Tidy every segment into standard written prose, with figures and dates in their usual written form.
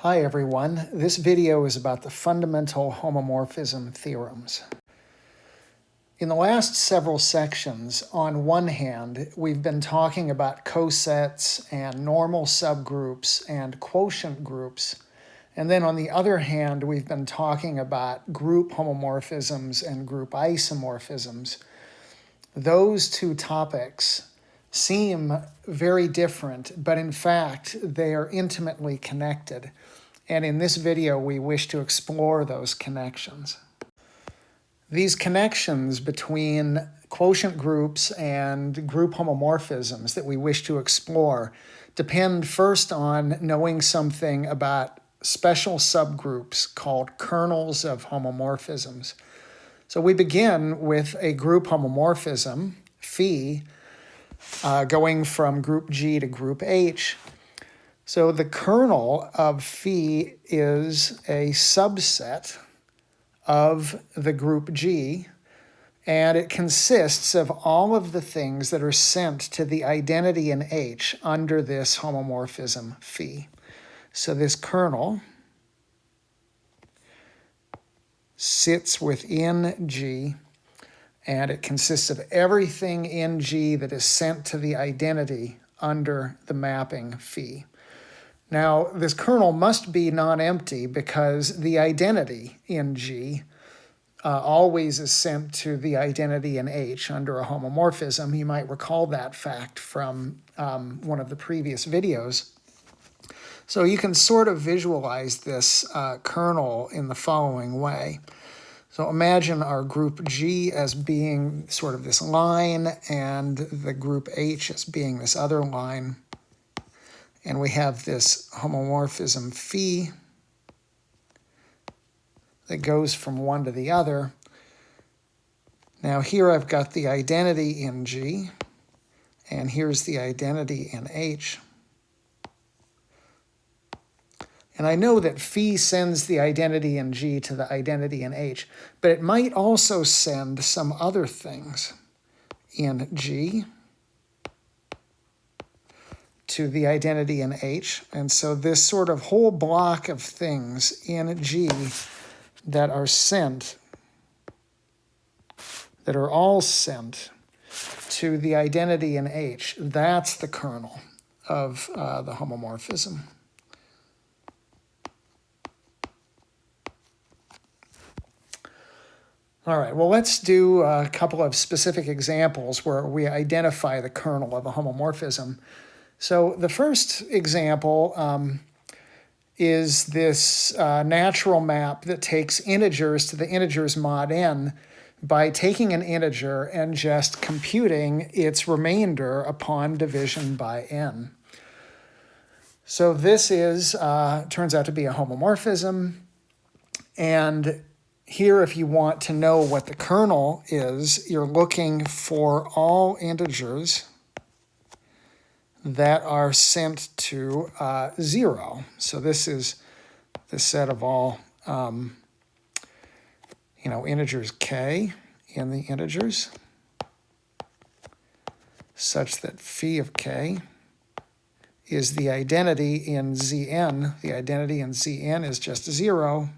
Hi everyone, this video is about the fundamental homomorphism theorems. In the last several sections, on one hand, we've been talking about cosets and normal subgroups and quotient groups, and then on the other hand, we've been talking about group homomorphisms and group isomorphisms. Those two topics seem very different, but in fact, they are intimately connected. And in this video, we wish to explore those connections. These connections between quotient groups and group homomorphisms that we wish to explore depend first on knowing something about special subgroups called kernels of homomorphisms. So we begin with a group homomorphism, phi, going from group G to group H. So the kernel of phi is a subset of the group G, and it consists of all of the things that are sent to the identity in H under this homomorphism phi. So this kernel sits within G, and it consists of everything in G that is sent to the identity under the mapping phi. Now, this kernel must be non-empty because the identity in G always is sent to the identity in H under a homomorphism. You might recall that fact from one of the previous videos. So you can sort of visualize this kernel in the following way. So imagine our group G as being sort of this line and the group H as being this other line. And we have this homomorphism phi that goes from one to the other. Now here I've got the identity in G, and here's the identity in H. And I know that phi sends the identity in G to the identity in H, but it might also send some other things in G to the identity in H. And so this sort of whole block of things in G that are sent, that are all sent to the identity in H, that's the kernel of the homomorphism. All right, well, let's do a couple of specific examples where we identify the kernel of a homomorphism. So the first example is this natural map that takes integers to the integers mod n by taking an integer and just computing its remainder upon division by n. So this is turns out to be a homomorphism, and here, if you want to know what the kernel is, you're looking for all integers that are sent to 0. So this is the set of all, integers k in the integers, such that phi of k is the identity in Zn. The identity in Zn is just 0.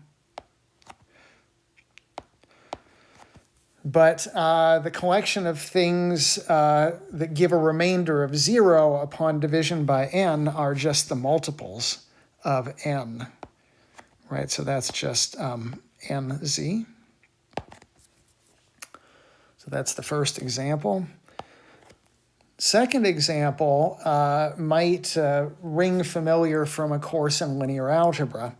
But the collection of things that give a remainder of 0 upon division by n are just the multiples of n, right? So that's just nz. So that's the first example. Second example might ring familiar from a course in linear algebra.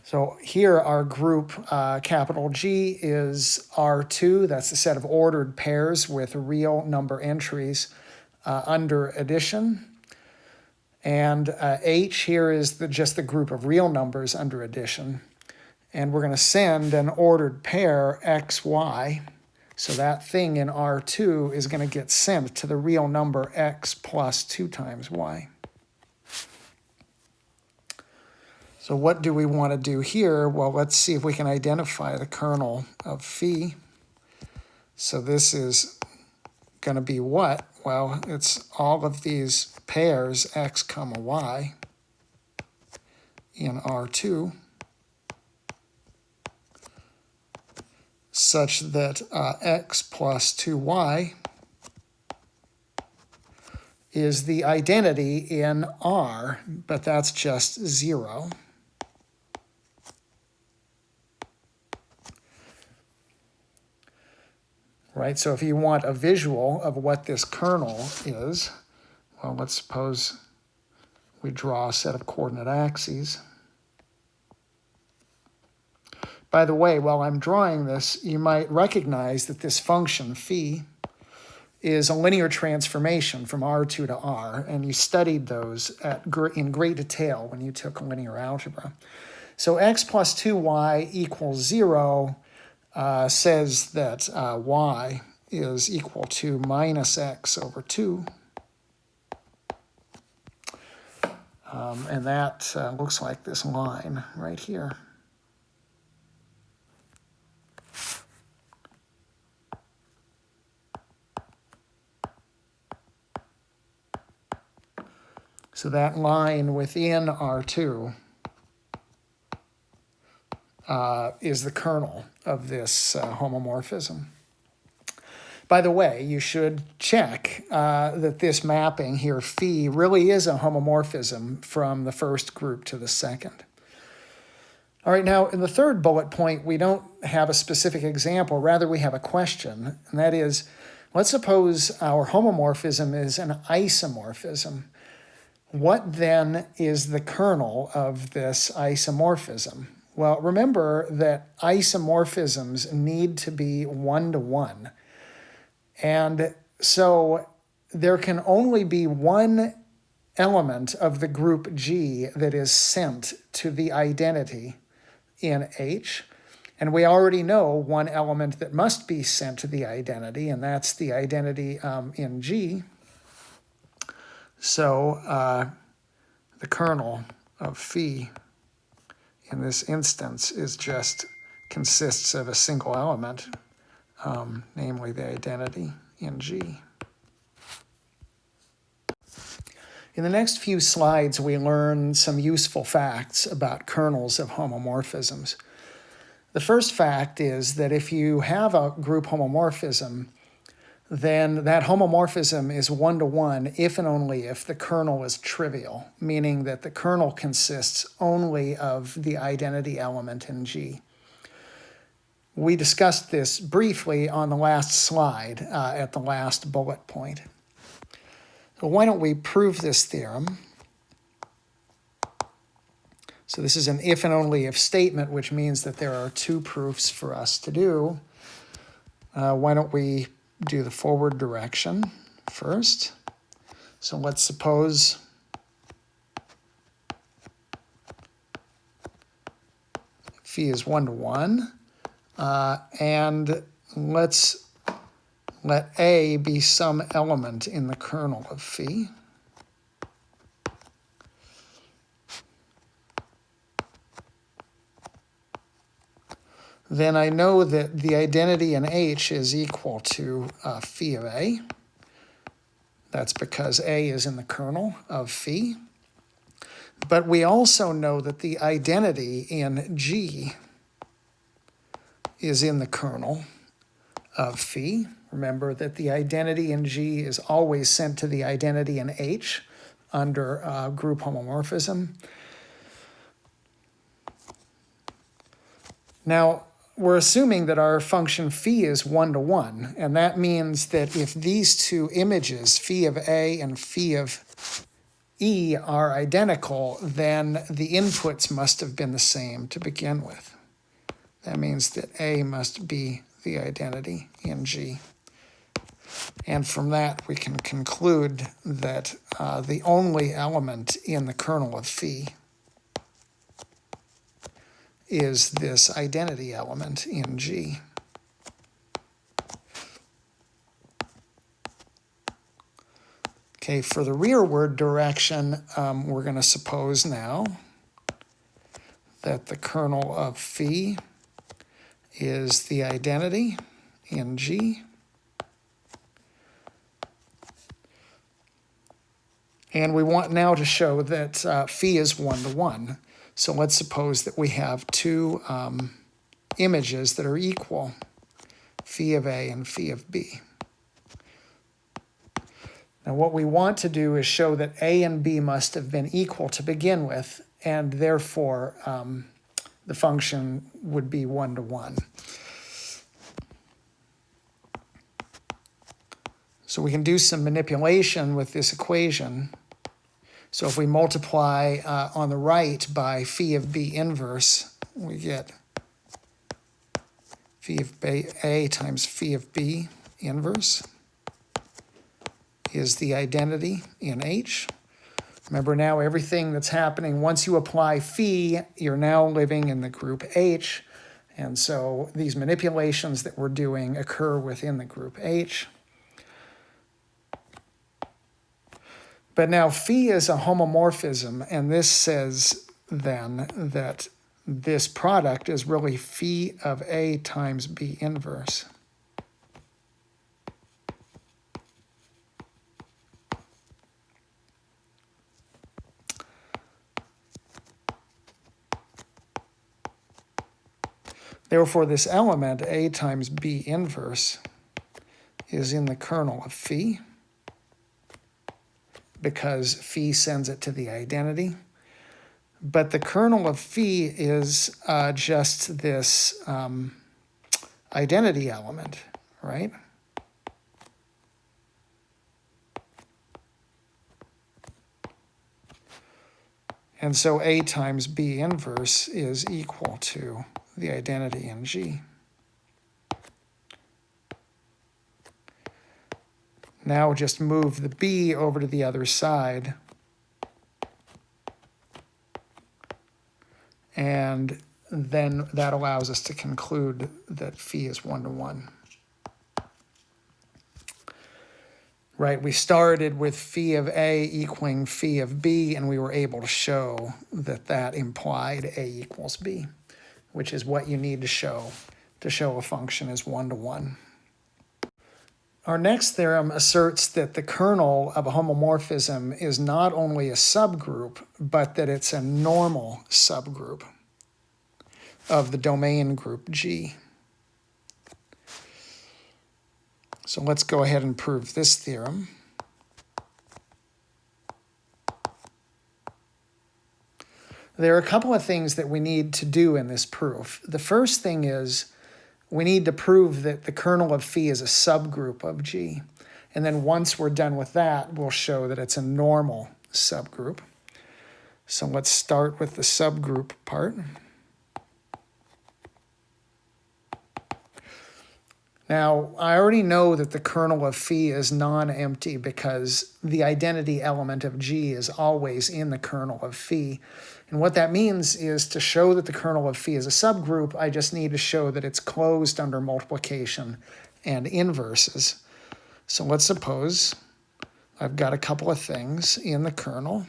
So here our group capital G is R2. That's the set of ordered pairs with real number entries under addition. And H here is just the group of real numbers under addition. And we're going to send an ordered pair XY. So that thing in R2 is going to get sent to the real number X plus 2 times Y. So what do we want to do here? Well, let's see if we can identify the kernel of phi. So this is going to be what? Well, it's all of these pairs, x comma y, in R2 such that x plus 2y is the identity in R, but that's just 0. Right, so if you want a visual of what this kernel is, well, let's suppose we draw a set of coordinate axes. By the way, while I'm drawing this, you might recognize that this function, phi, is a linear transformation from R2 to R, and you studied those in great detail when you took linear algebra. So x plus 2y equals 0 says that y is equal to minus x over 2. And that looks like this line right here. So that line within R2 is the kernel of this homomorphism. By the way, you should check that this mapping here, phi, really is a homomorphism from the first group to the second. All right, now in the third bullet point, we don't have a specific example, rather we have a question, and that is, let's suppose our homomorphism is an isomorphism. What then is the kernel of this isomorphism? Well, remember that isomorphisms need to be one-to-one. And so there can only be one element of the group G that is sent to the identity in H. And we already know one element that must be sent to the identity, and that's the identity in G. So the kernel of phi in this instance consists of a single element, namely the identity in G. In the next few slides, we learn some useful facts about kernels of homomorphisms. The first fact is that if you have a group homomorphism, then that homomorphism is one-to-one if and only if the kernel is trivial, meaning that the kernel consists only of the identity element in G. We discussed this briefly on the last slide at the last bullet point. So why don't we prove this theorem? So this is an if and only if statement, which means that there are two proofs for us to do. Why don't we do the forward direction first? So let's suppose phi is 1-to-1, and let's let A be some element in the kernel of phi. Then I know that the identity in H is equal to phi of A. That's because A is in the kernel of phi. But we also know that the identity in G is in the kernel of phi. Remember that the identity in G is always sent to the identity in H under group homomorphism. Now, we're assuming that our function phi is 1-to-1, and that means that if these two images, phi of A and phi of E, are identical, then the inputs must have been the same to begin with. That means that A must be the identity in G. And from that, we can conclude that the only element in the kernel of phi is this identity element in G. Okay, for the rearward direction, we're going to suppose now that the kernel of phi is the identity in G. And we want now to show that phi is 1 to 1. So let's suppose that we have two images that are equal, phi of A and phi of B. Now what we want to do is show that A and B must have been equal to begin with, and therefore the function would be 1 to 1. So we can do some manipulation with this equation. So if we multiply on the right by phi of B inverse, we get phi of A times phi of B inverse is the identity in H. Remember now everything that's happening, once you apply phi, you're now living in the group H. And so these manipulations that we're doing occur within the group H. But now phi is a homomorphism, and this says then that this product is really phi of A times B inverse. Therefore, this element, A times B inverse, is in the kernel of phi, because phi sends it to the identity. But the kernel of phi is just this identity element, right? And so A times B inverse is equal to the identity in G. Now just move the B over to the other side. And then that allows us to conclude that phi is 1 to 1. Right, we started with phi of A equaling phi of B, and we were able to show that that implied A equals B, which is what you need to show a function is 1 to 1. Our next theorem asserts that the kernel of a homomorphism is not only a subgroup, but that it's a normal subgroup of the domain group G. So let's go ahead and prove this theorem. There are a couple of things that we need to do in this proof. The first thing is we need to prove that the kernel of phi is a subgroup of G. And then once we're done with that, we'll show that it's a normal subgroup. So let's start with the subgroup part. Now, I already know that the kernel of phi is non-empty because the identity element of G is always in the kernel of phi. And what that means is to show that the kernel of phi is a subgroup, I just need to show that it's closed under multiplication and inverses. So let's suppose I've got a couple of things in the kernel.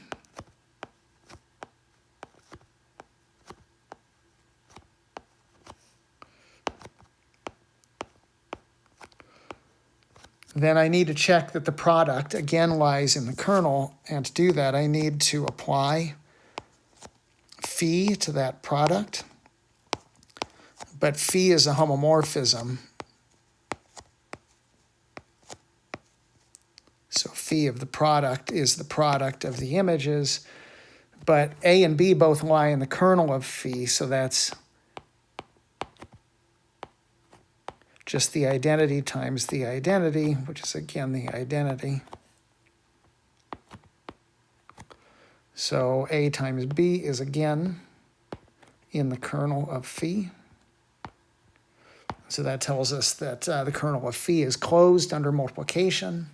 Then I need to check that the product again lies in the kernel, and to do that I need to apply phi to that product. But phi is a homomorphism. So phi of the product is the product of the images, but A and B both lie in the kernel of phi, so that's just the identity times the identity, which is again the identity. So A times B is again in the kernel of phi. So that tells us that the kernel of phi is closed under multiplication.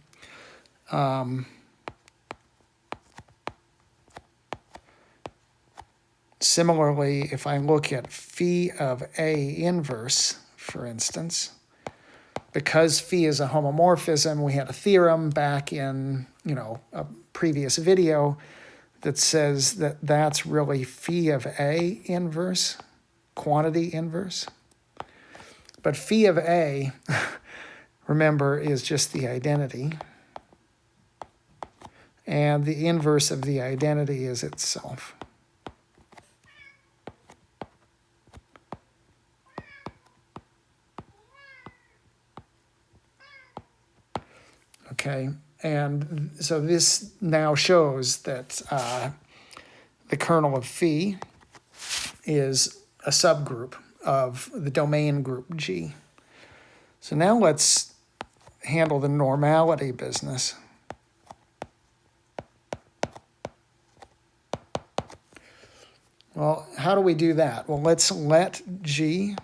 Similarly, if I look at phi of A inverse, for instance, because phi is a homomorphism, we had a theorem back in a previous video that says that that's really phi of A inverse, quantity inverse. But phi of A, remember, is just the identity. and the inverse of the identity is itself. Okay, and so this now shows that the kernel of phi is a subgroup of the domain group G. So now let's handle the normality business. Well, how do we do that? Well, let's let G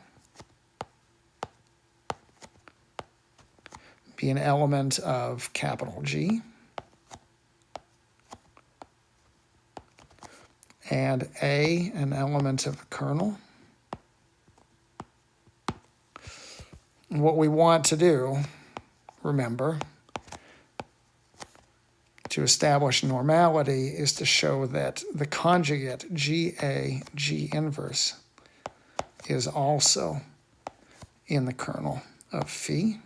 be an element of capital G, and A an element of the kernel. And what we want to do, remember, to establish normality is to show that the conjugate GA G inverse is also in the kernel of phi.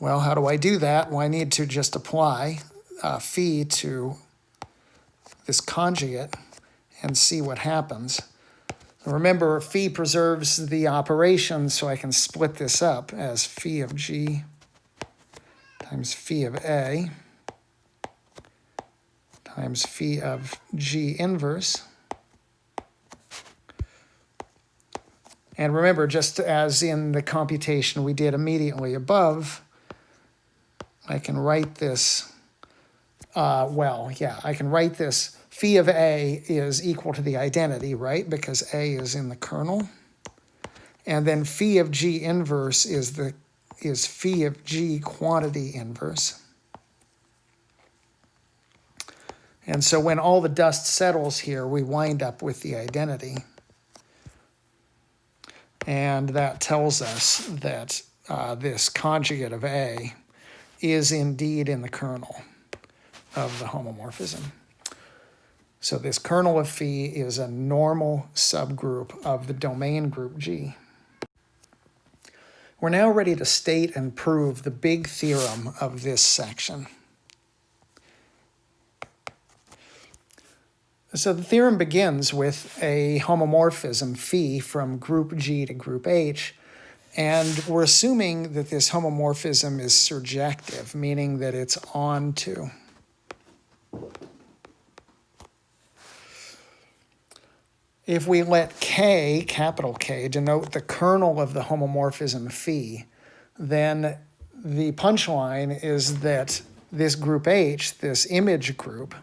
Well, how do I do that? Well, I need to just apply phi to this conjugate and see what happens. Remember, phi preserves the operation, so I can split this up as phi of G times phi of A times phi of G inverse. And remember, just as in the computation we did immediately above, I can write this, I can write this. Phi of A is equal to the identity, right? Because A is in the kernel. And then phi of G inverse is phi of G quantity inverse. And so when all the dust settles here, we wind up with the identity. And that tells us that this conjugate of A is indeed in the kernel of the homomorphism. So this kernel of phi is a normal subgroup of the domain group G. We're now ready to state and prove the big theorem of this section. So the theorem begins with a homomorphism phi from group G to group H, and we're assuming that this homomorphism is surjective, meaning that it's onto. If we let K, capital K, denote the kernel of the homomorphism phi, then the punchline is that this group H, this image group,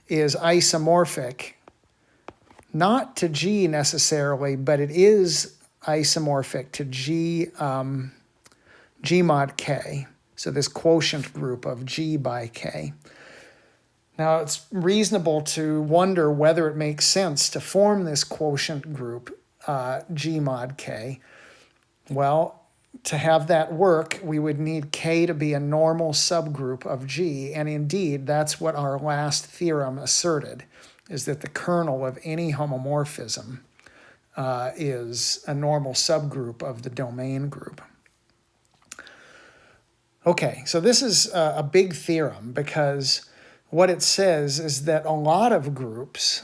is isomorphic, not to G necessarily, but it is isomorphic to G mod K, so this quotient group of G by K. Now, it's reasonable to wonder whether it makes sense to form this quotient group, G mod K. Well, to have that work, we would need K to be a normal subgroup of G, and indeed, that's what our last theorem asserted, is that the kernel of any homomorphism is a normal subgroup of the domain group. Okay, so this is a big theorem because what it says is that a lot of groups,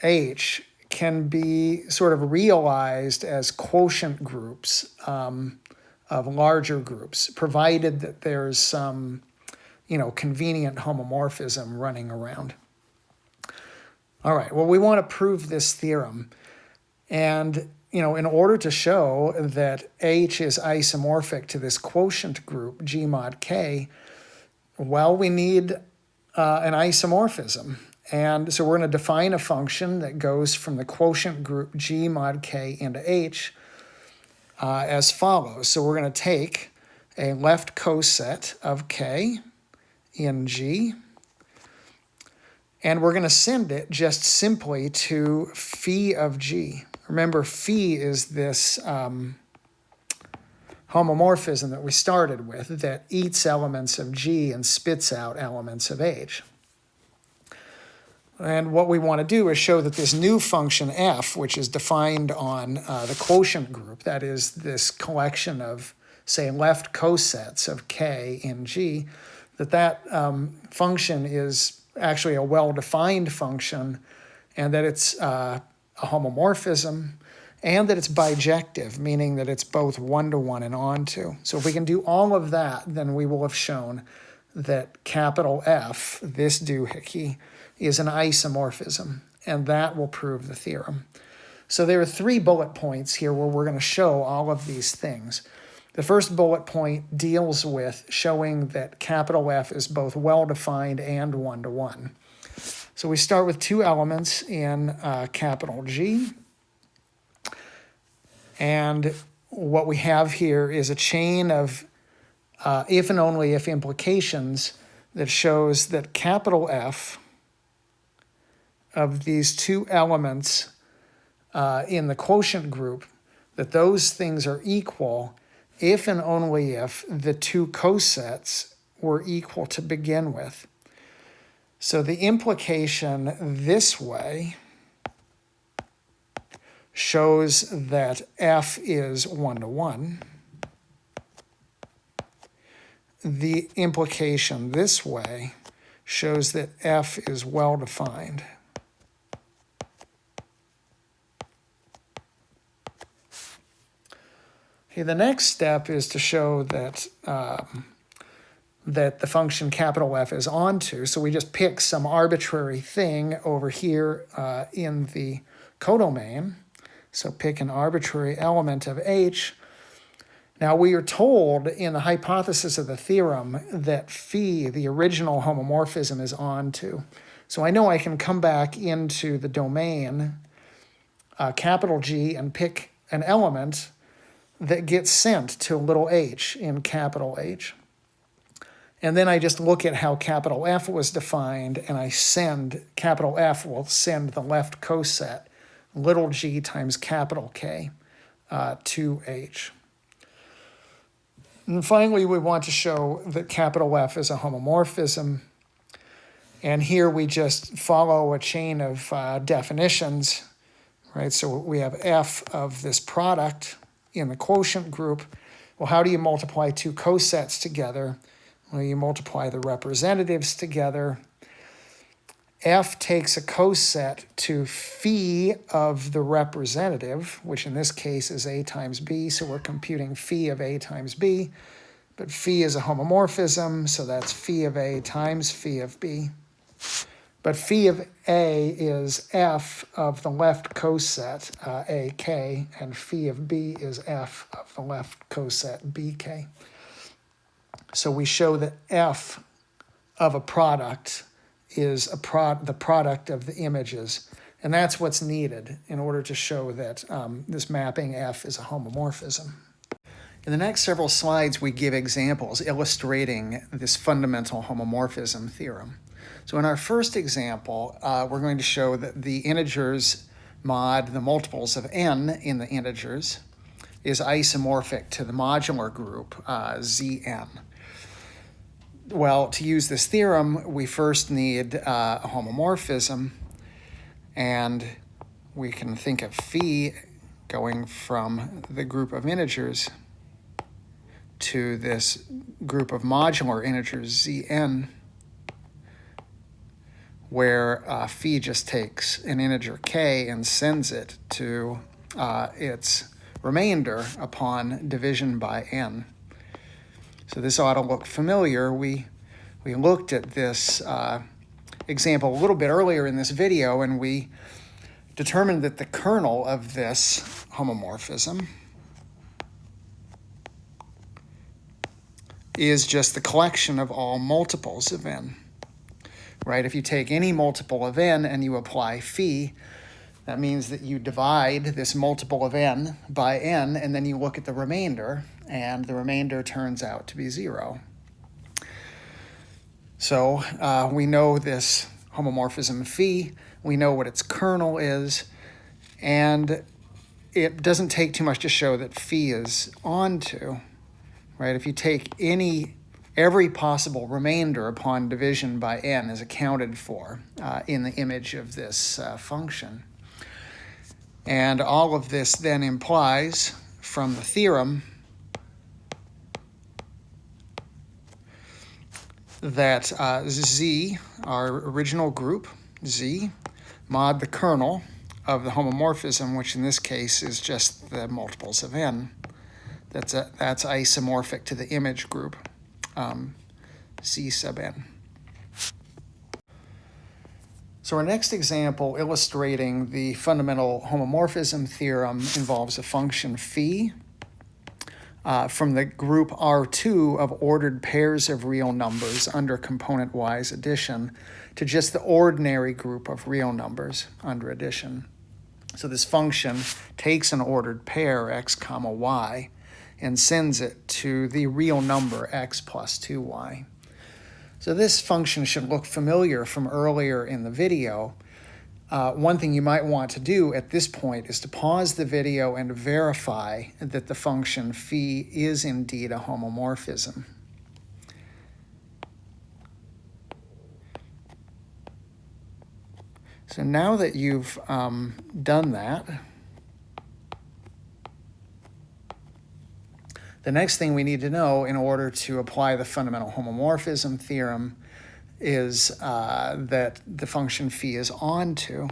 H, can be sort of realized as quotient groups of larger groups, provided that there's some, convenient homomorphism running around. All right, well, we want to prove this theorem. And, in order to show that H is isomorphic to this quotient group, G mod K, well, we need an isomorphism. And so we're going to define a function that goes from the quotient group G mod K into H as follows. So we're going to take a left coset of K in G, and we're going to send it just simply to phi of G. Remember, phi is this homomorphism that we started with that eats elements of G and spits out elements of H. And what we want to do is show that this new function f, which is defined on the quotient group, that is this collection of say, left cosets of k in G, that function is actually a well-defined function, and that it's a homomorphism, and that it's bijective, meaning that it's both one-to-one and onto. So if we can do all of that, then we will have shown that capital F, this doohickey, is an isomorphism, and that will prove the theorem. So there are 3 bullet points here where we're going to show all of these things. The first bullet point deals with showing that capital F is both well-defined and one-to-one. So we start with 2 elements in capital G. And what we have here is a chain of if and only if implications that shows that capital F of these 2 elements in the quotient group, that those things are equal if and only if the 2 cosets were equal to begin with. So the implication this way shows that F is one-to-one. The implication this way shows that F is well-defined. Okay, the next step is to show that that the function capital F is onto. So we just pick some arbitrary thing over here in the codomain. So pick an arbitrary element of H. Now we are told in the hypothesis of the theorem that phi, the original homomorphism, is onto. So I know I can come back into the domain, capital G, and pick an element that gets sent to little h in capital H. And then I just look at how capital F was defined, and I send, capital F will send the left coset, little g times capital K, to H. And finally, we want to show that capital F is a homomorphism. And here we just follow a chain of definitions, right? So we have F of this product in the quotient group. Well, how do you multiply 2 cosets together? Well, you multiply the representatives together. F takes a coset to phi of the representative, which in this case is A times B, so we're computing phi of A times B. But phi is a homomorphism, so that's phi of A times phi of B. But phi of A is F of the left coset, AK, and phi of B is F of the left coset, BK. So we show that F of a product is the product of the images. And that's what's needed in order to show that this mapping F is a homomorphism. In the next several slides, we give examples illustrating this fundamental homomorphism theorem. So in our first example, we're going to show that the integers mod, the multiples of n in the integers, is isomorphic to the modular group Zn. Well, to use this theorem, we first need a homomorphism, and we can think of phi going from the group of integers to this group of modular integers Zn, where phi just takes an integer k and sends it to its remainder upon division by n. So this ought to look familiar. We looked at this example a little bit earlier in this video, and we determined that the kernel of this homomorphism is just the collection of all multiples of n. Right? If you take any multiple of n and you apply phi, that means that you divide this multiple of n by n, and then you look at the remainder, and the remainder turns out to be 0. So we know this homomorphism phi, we know what its kernel is, and it doesn't take too much to show that phi is onto, right? If you take every possible remainder upon division by n is accounted for in the image of this function. And all of this then implies from the theorem that Z, our original group, Z, mod the kernel of the homomorphism, which in this case is just the multiples of n. That's isomorphic to the image group, Z sub n. So our next example illustrating the fundamental homomorphism theorem involves a function phi from the group R2 of ordered pairs of real numbers under component-wise addition to just the ordinary group of real numbers under addition. So this function takes an ordered pair, x comma y, and sends it to the real number x plus 2y. So this function should look familiar from earlier in the video. One thing you might want to do at this point is to pause the video and verify that the function phi is indeed a homomorphism. So now that you've done that, the next thing we need to know in order to apply the fundamental homomorphism theorem is that the function phi is onto.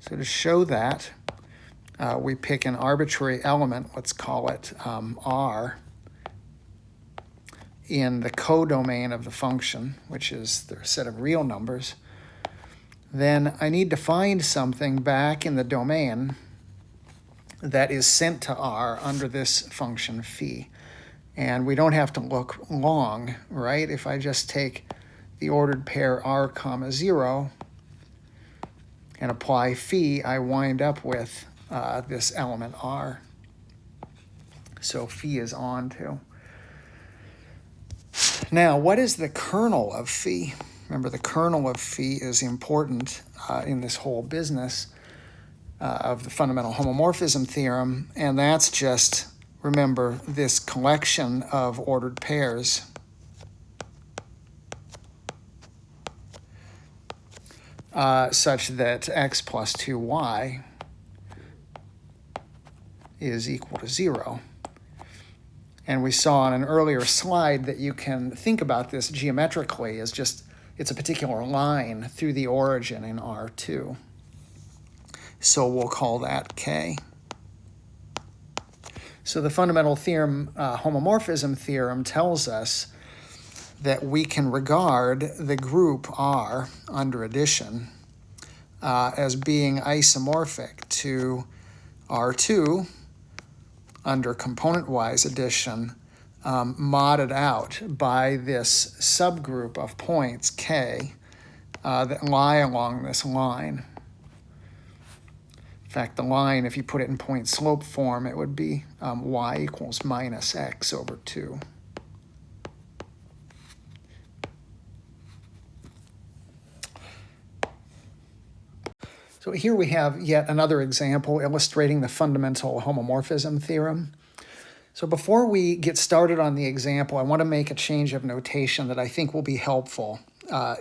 So to show that, we pick an arbitrary element, let's call it R, in the codomain of the function, which is the set of real numbers. Then I need to find something back in the domain that is sent to R under this function phi. And we don't have to look long, right? If I just take the ordered pair R comma 0 and apply phi, I wind up with this element R. So phi is onto. Now, what is the kernel of phi? Remember, the kernel of phi is important in this whole business of the fundamental homomorphism theorem, and that's just, remember, this collection of ordered pairs such that x plus 2y is equal to 0. And we saw on an earlier slide that you can think about this geometrically as just, it's a particular line through the origin in R2. So we'll call that K. So the fundamental theorem, homomorphism theorem, tells us that we can regard the group R under addition as being isomorphic to R2 under component-wise addition, modded out by this subgroup of points, K, that lie along this line. In fact, the line, if you put it in point-slope form, it would be y equals minus x over 2. So here we have yet another example illustrating the fundamental homomorphism theorem. So before we get started on the example, I want to make a change of notation that I think will be helpful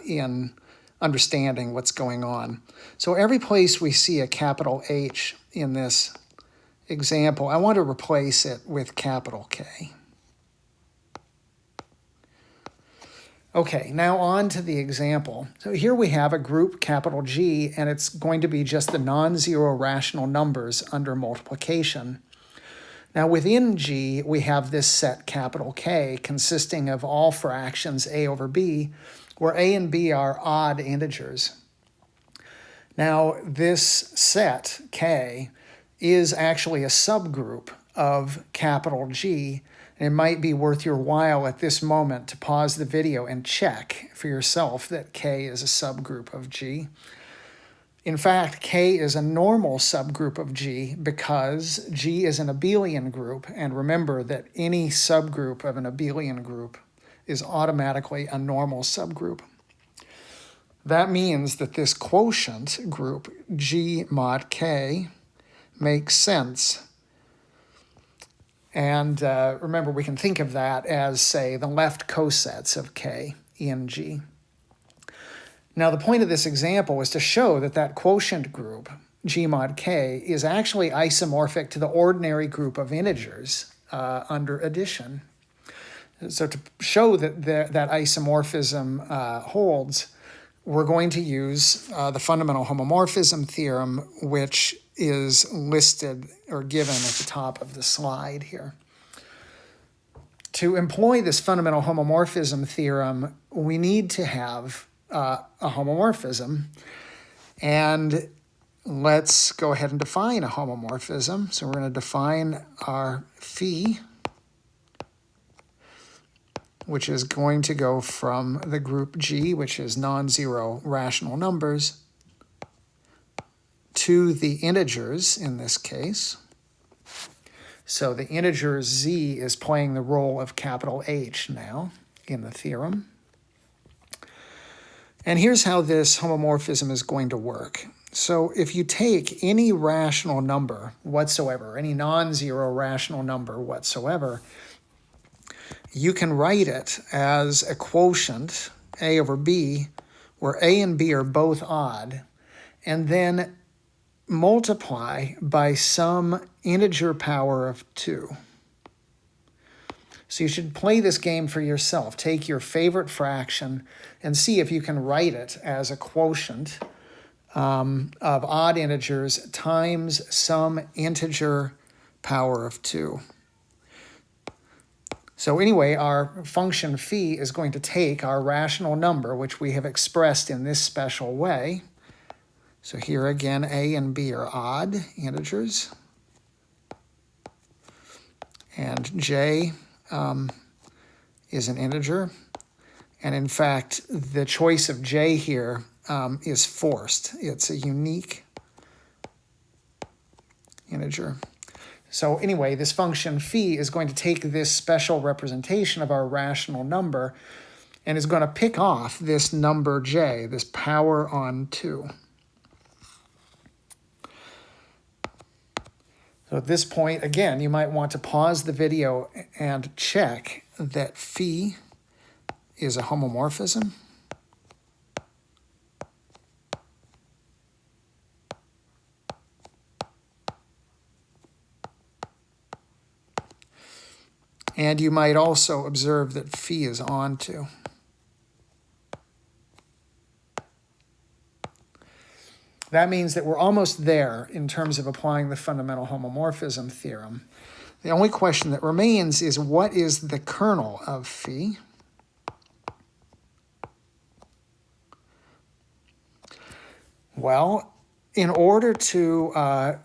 in understanding what's going on. So every place we see a capital H in this example, I want to replace it with capital K. Okay, now on to the example. So here we have a group capital G, and it's going to be just the non-zero rational numbers under multiplication. Now within G, we have this set capital K consisting of all fractions A over B, where A and B are odd integers. Now this set, K, is actually a subgroup of capital G. It might be worth your while at this moment to pause the video and check for yourself that K is a subgroup of G. In fact, K is a normal subgroup of G because G is an abelian group, and remember that any subgroup of an abelian group is automatically a normal subgroup. That means that this quotient group, G mod K, makes sense. And remember, we can think of that as, say, the left cosets of K in G. Now, the point of this example is to show that that quotient group, G mod K, is actually isomorphic to the ordinary group of integers under addition. So to show that that isomorphism holds, we're going to use the fundamental homomorphism theorem, which is listed or given at the top of the slide here. To employ this fundamental homomorphism theorem, we need to have a homomorphism. And let's go ahead and define a homomorphism. So we're going to define our phi, which is going to go from the group G, which is non-zero rational numbers, to the integers in this case. So the integer z is playing the role of capital H now in the theorem. And here's how this homomorphism is going to work. So if you take any rational number whatsoever, any non-zero rational number whatsoever, you can write it as a quotient, a over b, where a and b are both odd, and then multiply by some integer power of 2. So you should play this game for yourself. Take your favorite fraction and see if you can write it as a quotient of odd integers times some integer power of 2. So anyway, our function phi is going to take our rational number, which we have expressed in this special way. So here again, a and b are odd integers. And j is an integer. And in fact, the choice of j here is forced. It's a unique integer. So anyway, this function phi is going to take this special representation of our rational number and is going to pick off this number j, this power on 2. So at this point, again, you might want to pause the video and check that phi is a homomorphism. And you might also observe that phi is onto. That means that we're almost there in terms of applying the fundamental homomorphism theorem. The only question that remains is, what is the kernel of phi? Well, in order to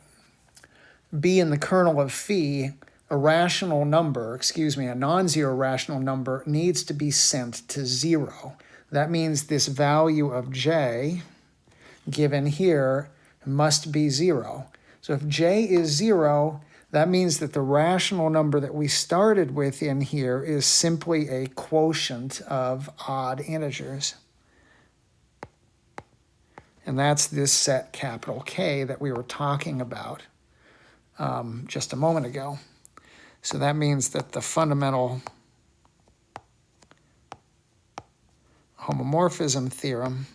be in the kernel of phi, a rational number, a non-zero rational number needs to be sent to 0. That means this value of j given here must be 0. So if j is 0, that means that the rational number that we started with in here is simply a quotient of odd integers. And that's this set capital K that we were talking about just a moment ago. So that means that the fundamental homomorphism theorem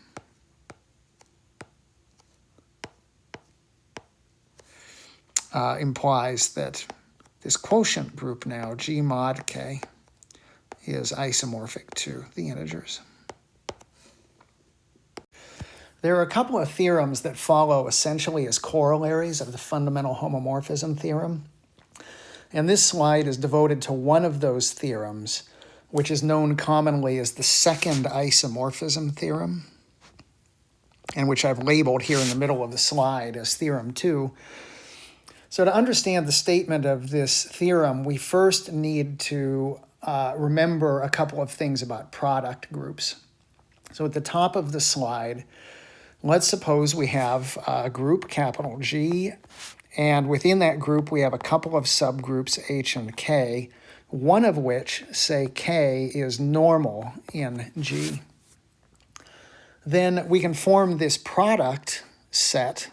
implies that this quotient group now, G mod K, is isomorphic to the integers. There are a couple of theorems that follow essentially as corollaries of the fundamental homomorphism theorem. And this slide is devoted to one of those theorems, which is known commonly as the second isomorphism theorem, and which I've labeled here in the middle of the slide as theorem 2. So to understand the statement of this theorem, we first need to remember a couple of things about product groups. So at the top of the slide, let's suppose we have a group, capital G, and within that group we have a couple of subgroups, H and K, one of which, say K, is normal in G. Then we can form this product set,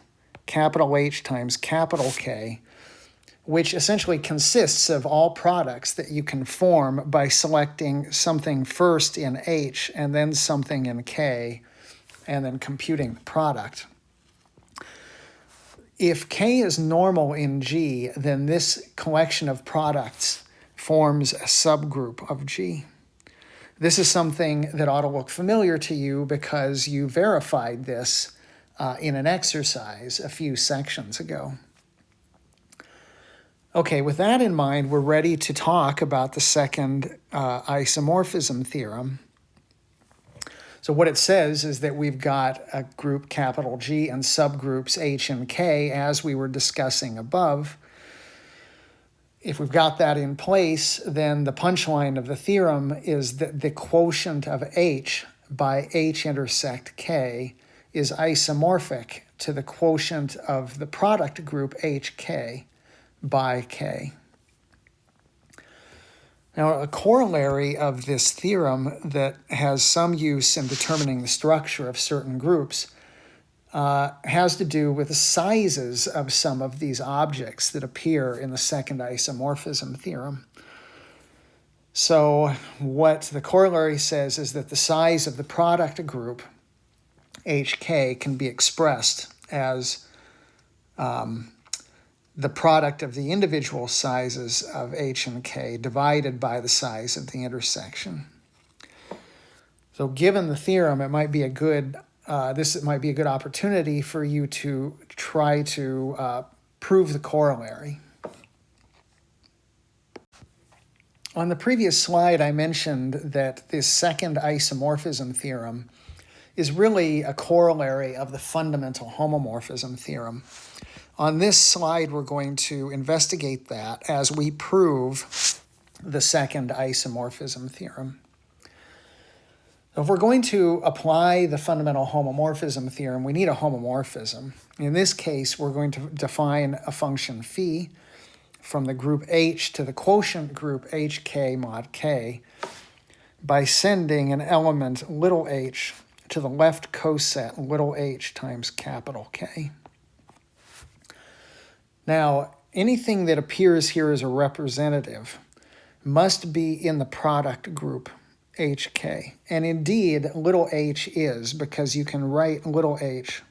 capital H times capital K, which essentially consists of all products that you can form by selecting something first in H and then something in K, and then computing the product. If K is normal in G, then this collection of products forms a subgroup of G. This is something that ought to look familiar to you because you verified this in an exercise a few sections ago. Okay, with that in mind, we're ready to talk about the second isomorphism theorem. So what it says is that we've got a group capital G and subgroups H and K as we were discussing above. If we've got that in place, then the punchline of the theorem is that the quotient of H by H intersect K is isomorphic to the quotient of the product group HK by K. Now, a corollary of this theorem that has some use in determining the structure of certain groups has to do with the sizes of some of these objects that appear in the second isomorphism theorem. So what the corollary says is that the size of the product group, HK, can be expressed as the product of the individual sizes of H and K divided by the size of the intersection. So given the theorem, it might be a good opportunity for you to try to prove the corollary. On the previous slide, I mentioned that this second isomorphism theorem is really a corollary of the fundamental homomorphism theorem. On this slide, we're going to investigate that as we prove the second isomorphism theorem. If we're going to apply the fundamental homomorphism theorem, we need a homomorphism. In this case, we're going to define a function phi from the group H to the quotient group HK mod K by sending an element little h to the left coset little h times capital K. Now, anything that appears here as a representative must be in the product group HK. And indeed, little h is, because you can write little h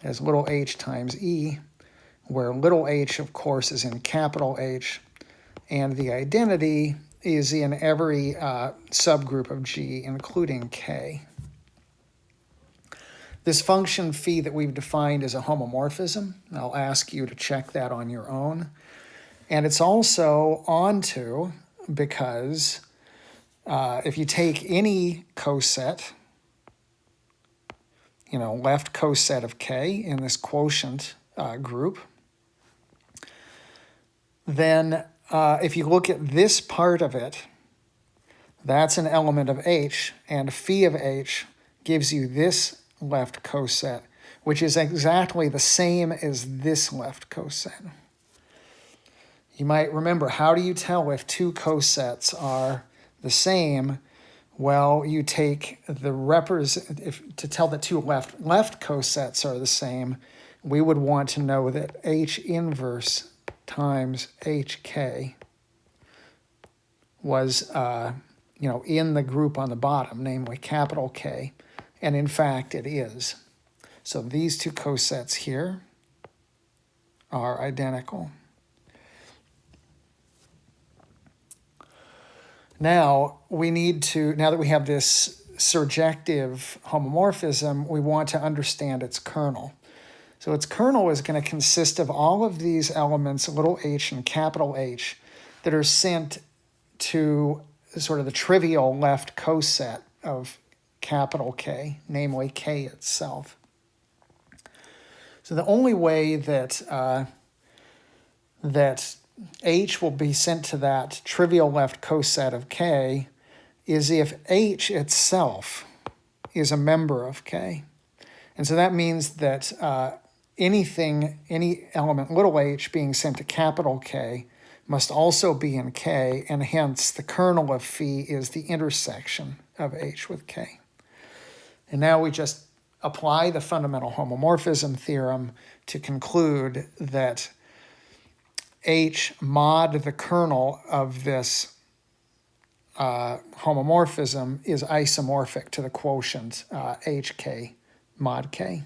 as little h times E, where little h, of course, is in capital H, and the identity is in every subgroup of G, including K. This function phi that we've defined is a homomorphism. I'll ask you to check that on your own. And it's also onto because if you take any coset, left coset of K in this quotient group, then if you look at this part of it, that's an element of H, and phi of H gives you this left coset, which is exactly the same as this left coset. You might remember, how do you tell if two cosets are the same? Well, you take to tell that two left cosets are the same, we would want to know that H inverse times HK was in the group on the bottom, namely capital K. And in fact, it is. So these two cosets here are identical. Now that we have this surjective homomorphism, we want to understand its kernel. So its kernel is going to consist of all of these elements, little h and capital H, that are sent to sort of the trivial left coset of capital K, namely K itself. So the only way that H will be sent to that trivial left coset of K is if H itself is a member of K. And so that means that any element little h being sent to capital K must also be in K, and hence the kernel of phi is the intersection of H with K. And now we just apply the fundamental homomorphism theorem to conclude that H mod the kernel of this homomorphism is isomorphic to the quotient HK mod K.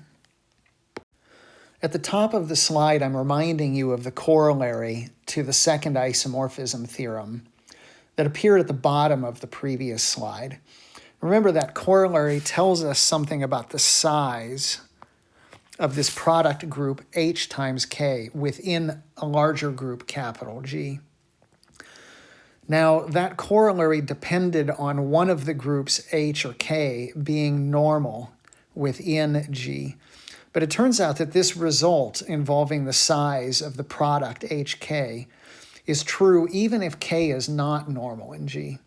At the top of the slide, I'm reminding you of the corollary to the second isomorphism theorem that appeared at the bottom of the previous slide. Remember, that corollary tells us something about the size of this product group H times K within a larger group, capital G. Now, that corollary depended on one of the groups H or K being normal within G. But it turns out that this result involving the size of the product HK is true even if K is not normal in G.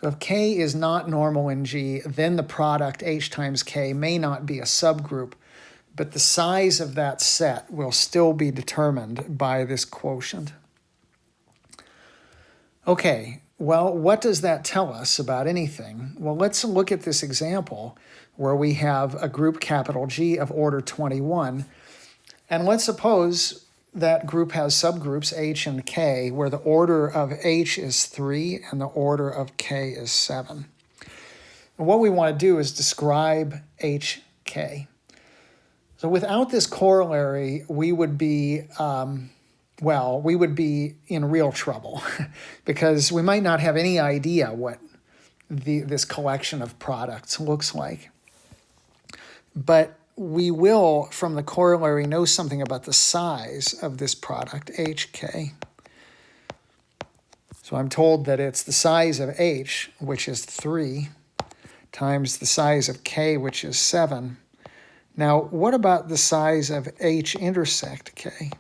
So if K is not normal in G, then the product H times K may not be a subgroup, but the size of that set will still be determined by this quotient. Okay, well, what does that tell us about anything? Well, let's look at this example where we have a group capital G of order 21, and let's suppose that group has subgroups H and K, where the order of H is 3 and the order of K is 7. And what we want to do is describe HK. So without this corollary, we would be, we would be in real trouble because we might not have any idea what this collection of products looks like. But we will, from the corollary, know something about the size of this product, HK. So I'm told that it's the size of H, which is 3, times the size of K, which is 7. Now, what about the size of H intersect K?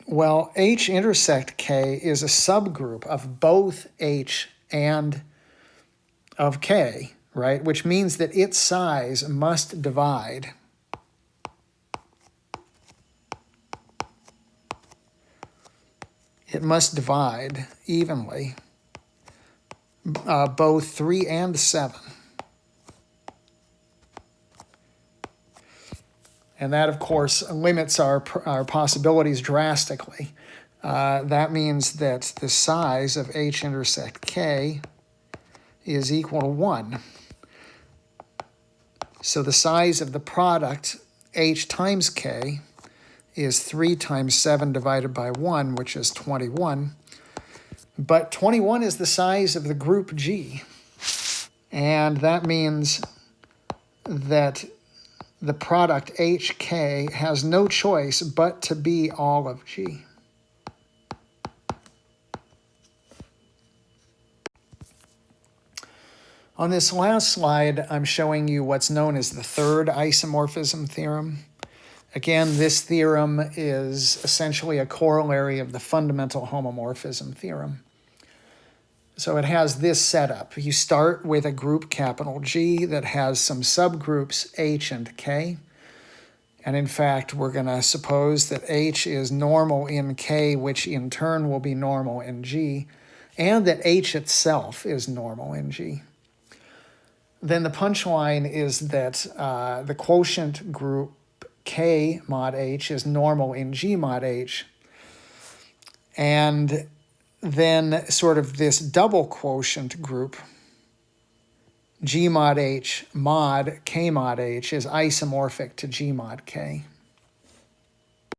Well, H intersect K is a subgroup of both H and of K, right? Which means that its size must divide evenly both 3 and 7. And that, of course, limits our possibilities drastically. That means that the size of H intersect K is equal to 1. So the size of the product H times K is 3 times 7 divided by 1, which is 21. But 21 is the size of the group G. And that means that the product HK has no choice but to be all of G. On this last slide, I'm showing you what's known as the third isomorphism theorem. Again, this theorem is essentially a corollary of the fundamental homomorphism theorem. So it has this setup. You start with a group capital G that has some subgroups H and K. And in fact, we're going to suppose that H is normal in K, which in turn will be normal in G, and that H itself is normal in G. Then the punchline is that the quotient group K mod H is normal in G mod H. And then sort of this double quotient group, G mod H mod K mod H, is isomorphic to G mod K.